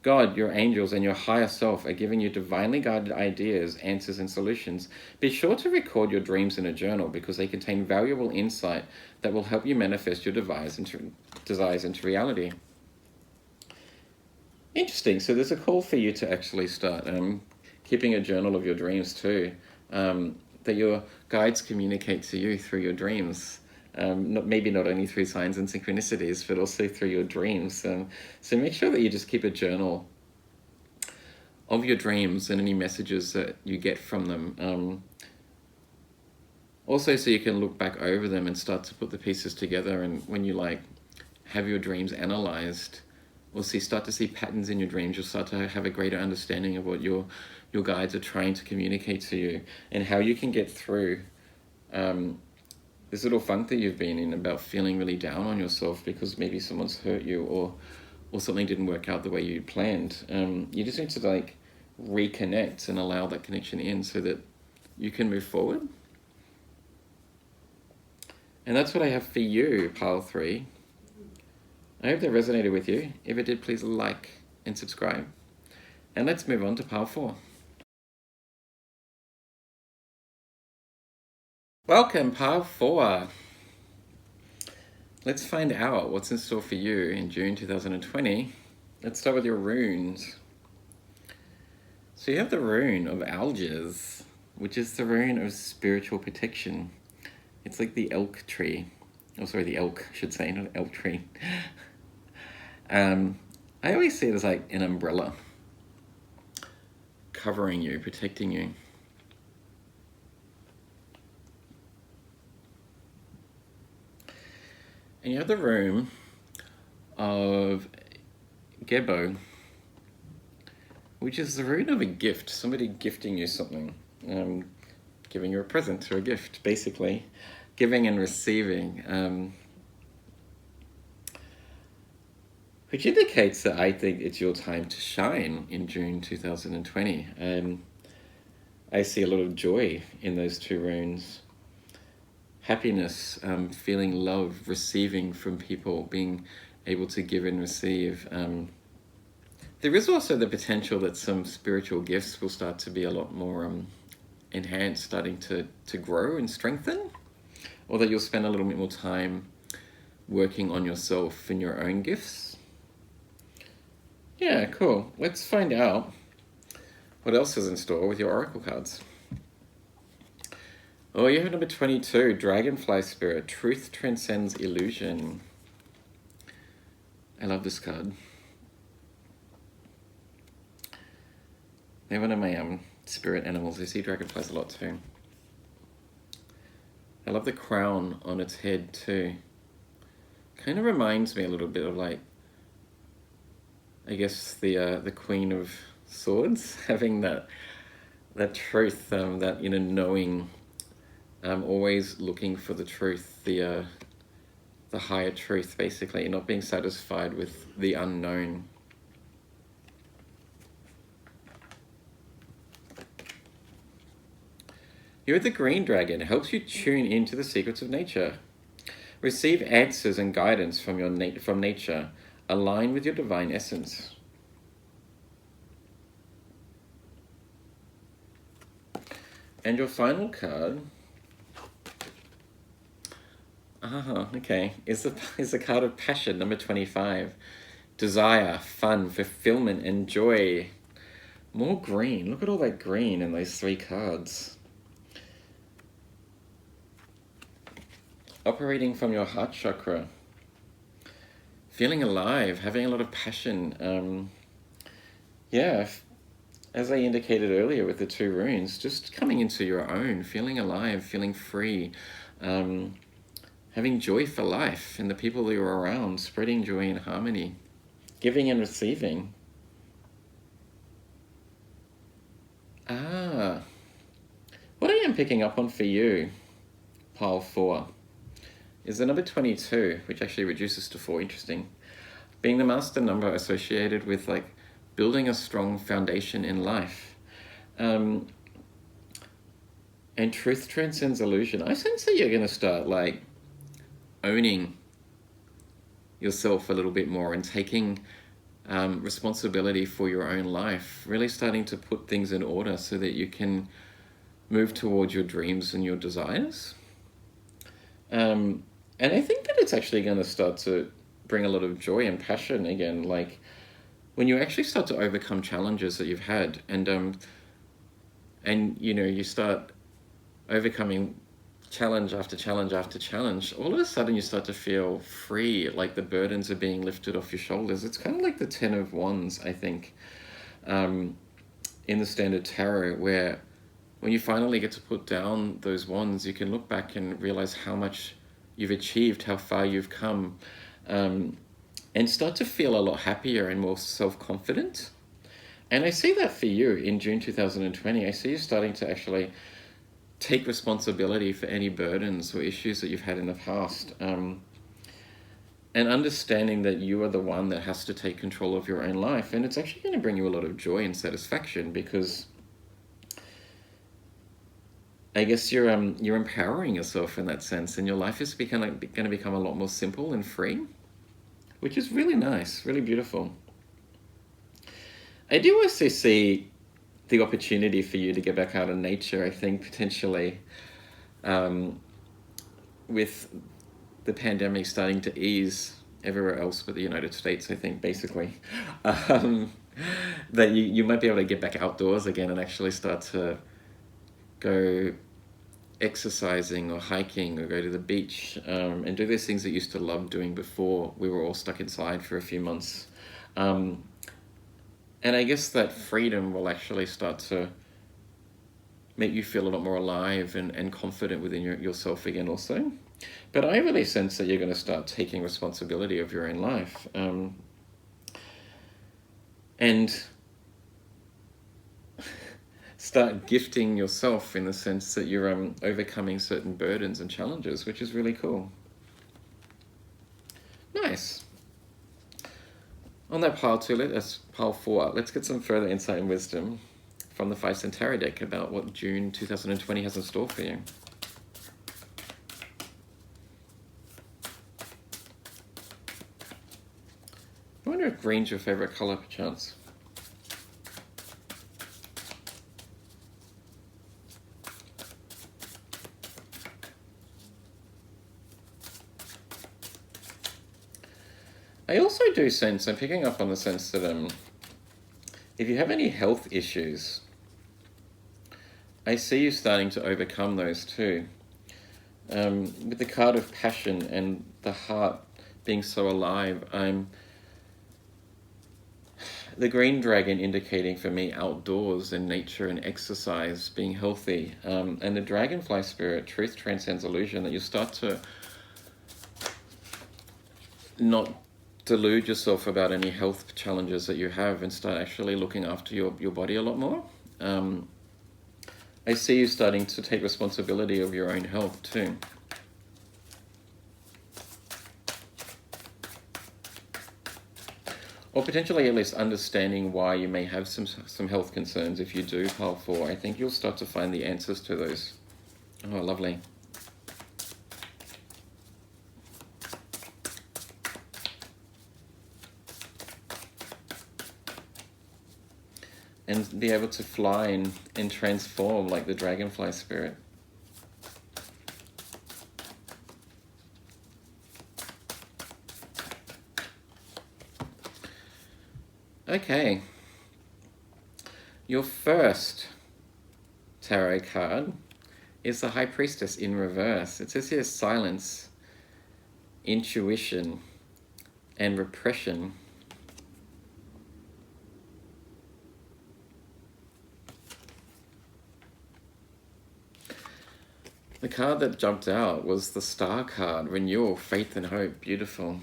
God, your angels, and your higher self are giving you divinely guided ideas, answers, and solutions. Be sure to record your dreams in a journal because they contain valuable insight that will help you manifest your desires into reality. Interesting. So there's a call for you to actually start keeping a journal of your dreams too, that your guides communicate to you through your dreams. Maybe not only through signs and synchronicities, but also through your dreams. So make sure that you just keep a journal of your dreams and any messages that you get from them. Also, so you can look back over them and start to put the pieces together. And when you have your dreams analyzed, or start to see patterns in your dreams, you'll start to have a greater understanding of what your guides are trying to communicate to you and how you can get through this little funk that you've been in about feeling really down on yourself because maybe someone's hurt you or something didn't work out the way you planned. You just need to reconnect and allow that connection in so that you can move forward. And that's what I have for you, Pile 3. I hope that resonated with you. If it did, please like and subscribe. And let's move on to Pile 4. Welcome, Pile 4. Let's find out what's in store for you in June 2020. Let's start with your runes. So you have the rune of Algiers, which is the rune of spiritual protection. It's like the elk tree. Oh, sorry, the elk, I should say, not elk tree. I always see it as like an umbrella covering you, protecting you. And you have the rune of Gebo, which is the rune of a gift, somebody gifting you something, giving you a present or a gift, basically, giving and receiving, which indicates that I think it's your time to shine in June 2020. I see a lot of joy in those two runes. Happiness, feeling love, receiving from people, being able to give and receive. There is also the potential that some spiritual gifts will start to be a lot more enhanced, starting to grow and strengthen, or that you'll spend a little bit more time working on yourself and your own gifts. Yeah, cool. Let's find out what else is in store with your oracle cards. Oh, you have number 22, Dragonfly Spirit. Truth transcends illusion. I love this card. They're one of my spirit animals. I see dragonflies a lot too. I love the crown on its head too. Kind of reminds me a little bit of I guess the Queen of Swords, having that truth, that knowing, always looking for the truth, the higher truth, basically, not being satisfied with the unknown. You're the green dragon. It helps you tune into the secrets of nature. Receive answers and guidance from from nature. Align with your divine essence. And your final card, okay, is the card of passion, number 25. Desire, fun, fulfillment, and joy. More green. Look at all that green in those 3 cards. Operating from your heart chakra. Feeling alive, having a lot of passion. Yeah, as I indicated earlier with the 2 runes, just coming into your own, feeling alive, feeling free, having joy for life in the people that you're around, spreading joy and harmony, giving and receiving. What I am picking up on for you, pile 4, is the number 22, which actually reduces to 4, interesting, being the master number associated with like building a strong foundation in life. And truth transcends illusion. I sense that you're going to start like owning yourself a little bit more and taking responsibility for your own life, really starting to put things in order so that you can move towards your dreams and your desires. And I think that it's actually going to start to bring a lot of joy and passion again, like when you actually start to overcome challenges that you've had, and you know, you start overcoming challenge after challenge after challenge, all of a sudden you start to feel free, like the burdens are being lifted off your shoulders. It's kind of like the 10 of Wands, I think, in the Standard Tarot, where when you finally get to put down those wands, you can look back and realize how much you've achieved, how far you've come, and start to feel a lot happier and more self-confident. And I see that for you in June 2020. I see you starting to actually take responsibility for any burdens or issues that you've had in the past, and understanding that you are the one that has to take control of your own life. And it's actually going to bring you a lot of joy and satisfaction, because I guess you're empowering yourself in that sense, and your life is going to become a lot more simple and free, which is really nice, really beautiful. I do also see the opportunity for you to get back out in nature, I think, potentially, with the pandemic starting to ease everywhere else but the United States, I think, basically, that you might be able to get back outdoors again and actually start to go exercising or hiking or go to the beach, and do those things that you used to love doing before we were all stuck inside for a few months. And I guess that freedom will actually start to make you feel a lot more alive and confident within yourself again also. But I really sense that you're going to start taking responsibility of your own life, and start gifting yourself in the sense that you're overcoming certain burdens and challenges, which is really cool. Nice. On that pile 2, that's pile 4, let's get some further insight and wisdom from the 5 Cent Tarot deck about what June 2020 has in store for you. I wonder if green's your favorite color, perchance. I also do sense, I'm picking up on the sense that if you have any health issues, I see you starting to overcome those too. With the card of passion and the heart being so alive, the green dragon indicating for me outdoors and nature and exercise, being healthy, and the dragonfly spirit, truth transcends illusion, that you start to not delude yourself about any health challenges that you have and start actually looking after your body a lot more. I see you starting to take responsibility of your own health too. Or potentially at least understanding why you may have some health concerns. If you do, pile 4, I think you'll start to find the answers to those. Oh, lovely. And be able to fly and transform like the dragonfly spirit. Okay. Your first tarot card is the High Priestess in reverse. It says here silence, intuition, and repression. The card that jumped out was the Star card, renewal, faith and hope. Beautiful.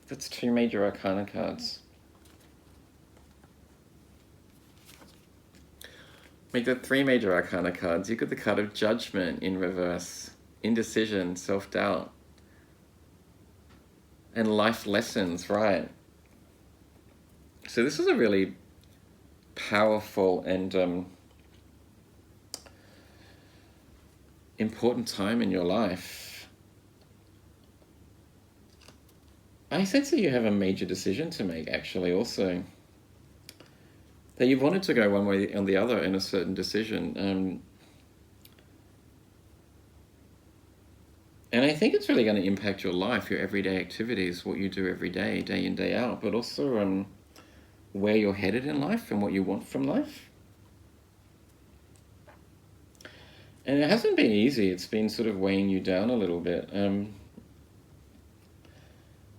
That's 2 major arcana cards. Make the 3 major arcana cards. You got the card of judgment in reverse, indecision, self-doubt, and life lessons, right? So this is a really powerful and important time in your life. I sense that you have a major decision to make, actually, also. That you've wanted to go one way or the other in a certain decision. And I think it's really going to impact your life, your everyday activities, what you do every day, day in, day out, but also where you're headed in life and what you want from life. And it hasn't been easy. It's been sort of weighing you down a little bit.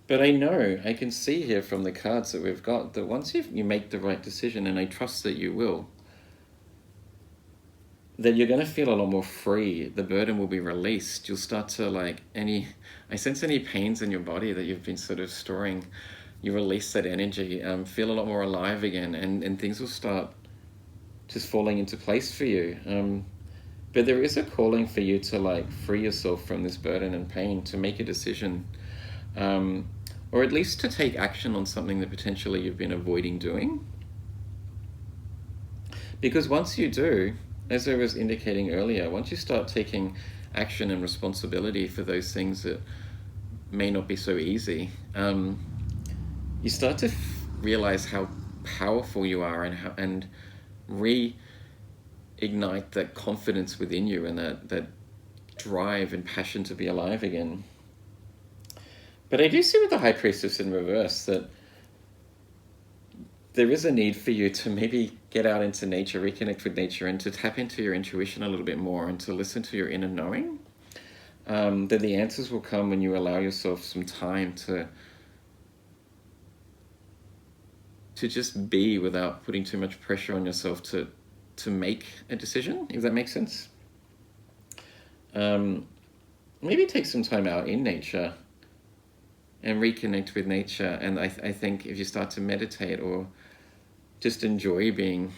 But I know, I can see here from the cards that we've got that once you make the right decision, and I trust that you will, that you're going to feel a lot more free. The burden will be released. You'll start to I sense any pains in your body that you've been sort of storing. You release that energy, feel a lot more alive again, and things will start just falling into place for you. But there is a calling for you to free yourself from this burden and pain, to make a decision. Or at least to take action on something that potentially you've been avoiding doing. Because once you do, as I was indicating earlier, once you start taking action and responsibility for those things that may not be so easy, you start to realize how powerful you are and reignite that confidence within you and that drive and passion to be alive again. But I do see with the High Priestess in reverse that there is a need for you to maybe get out into nature, reconnect with nature, and to tap into your intuition a little bit more and to listen to your inner knowing. That the answers will come when you allow yourself some time to just be without putting too much pressure on yourself to make a decision, if that makes sense. Maybe take some time out in nature and reconnect with nature. And I think if you start to meditate or just enjoy being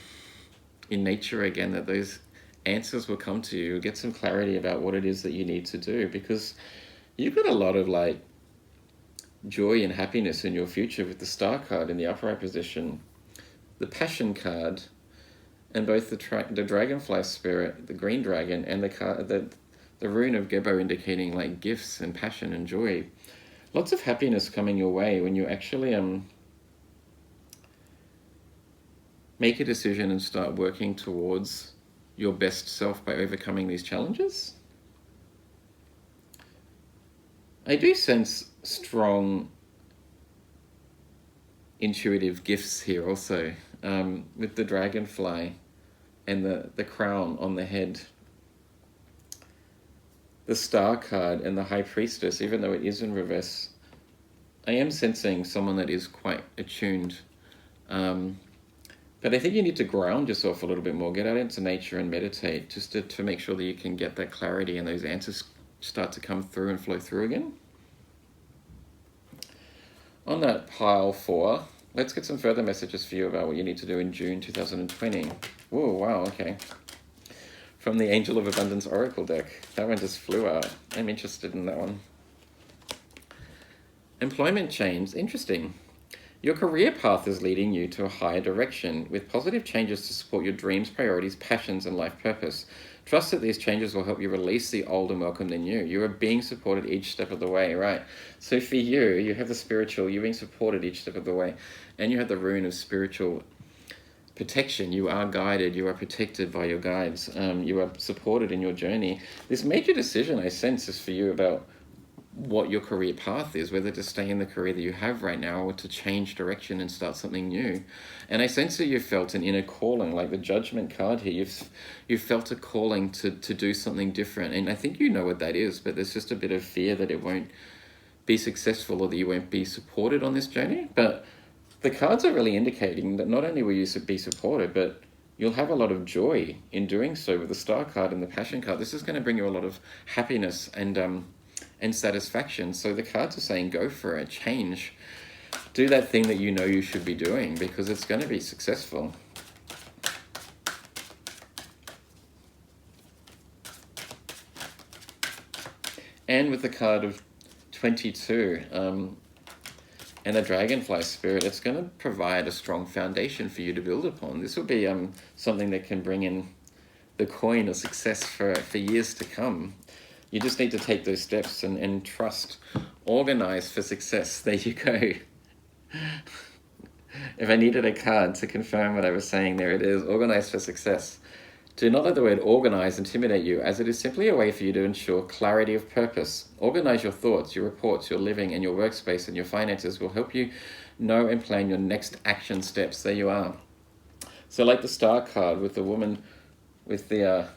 in nature again, that those answers will come to you. You'll get some clarity about what it is that you need to do, because you've got a lot of joy and happiness in your future with the Star card in the upright position, the Passion card, and both the Dragonfly Spirit, the Green Dragon, and the rune of Gebo indicating gifts and passion and joy. Lots of happiness coming your way when you actually make a decision and start working towards your best self by overcoming these challenges. I do sense strong intuitive gifts here also, with the dragonfly and the crown on the head. The Star card and the High Priestess, even though it is in reverse, I am sensing someone that is quite attuned. But I think you need to ground yourself a little bit more, get out into nature and meditate, just to make sure that you can get that clarity and those answers start to come through and flow through again. On that pile 4, let's get some further messages for you about what you need to do in June 2020. Whoa, wow, okay. From the Angel of Abundance Oracle deck. That one just flew out. I'm interested in that one. Employment change. Interesting. Your career path is leading you to a higher direction with positive changes to support your dreams, priorities, passions, and life purpose. Trust that these changes will help you release the old and welcome the new. You are being supported each step of the way, right? So for you have the spiritual, you're being supported each step of the way. And you have the rune of spiritual protection. You are guided, you are protected by your guides, you are supported in your journey. This major decision I sense is for you about what your career path is, whether to stay in the career that you have right now or to change direction and start something new. And I sense that you've felt an inner calling, like the Judgment card here. You've felt a calling to do something different, and I think you know what that is, but there's just a bit of fear that it won't be successful or that you won't be supported on this journey. But the cards are really indicating that not only will you be supported, but you'll have a lot of joy in doing so. With the Star card and the Passion card, this is going to bring you a lot of happiness and satisfaction. So the cards are saying go for it, change, do that thing that you know you should be doing, because it's going to be successful. And with the card of 22 and the Dragonfly Spirit, it's going to provide a strong foundation for you to build upon. This will be something that can bring in the coin of success for years to come. You just need to take those steps and trust. Organize for success. There you go. If I needed a card to confirm what I was saying, there it is. Organize for success. Do not let the word organize intimidate you, as it is simply a way for you to ensure clarity of purpose. Organize your thoughts, your reports, your living, and your workspace and your finances will help you know and plan your next action steps. There you are. So like the Star card with the woman with the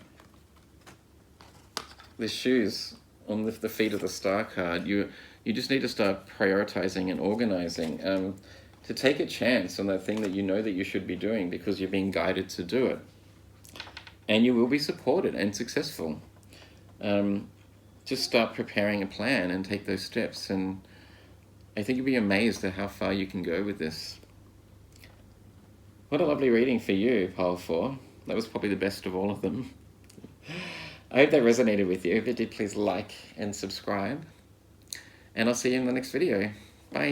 shoes on the feet of the Star card, you just need to start prioritizing and organizing to take a chance on that thing that you know that you should be doing, because you're being guided to do it. And you will be supported and successful. Just start preparing a plan and take those steps. And I think you'll be amazed at how far you can go with this. What a lovely reading for you, Pile 4. That was probably the best of all of them. I hope that resonated with you. If it did, please like and subscribe. And I'll see you in the next video. Bye.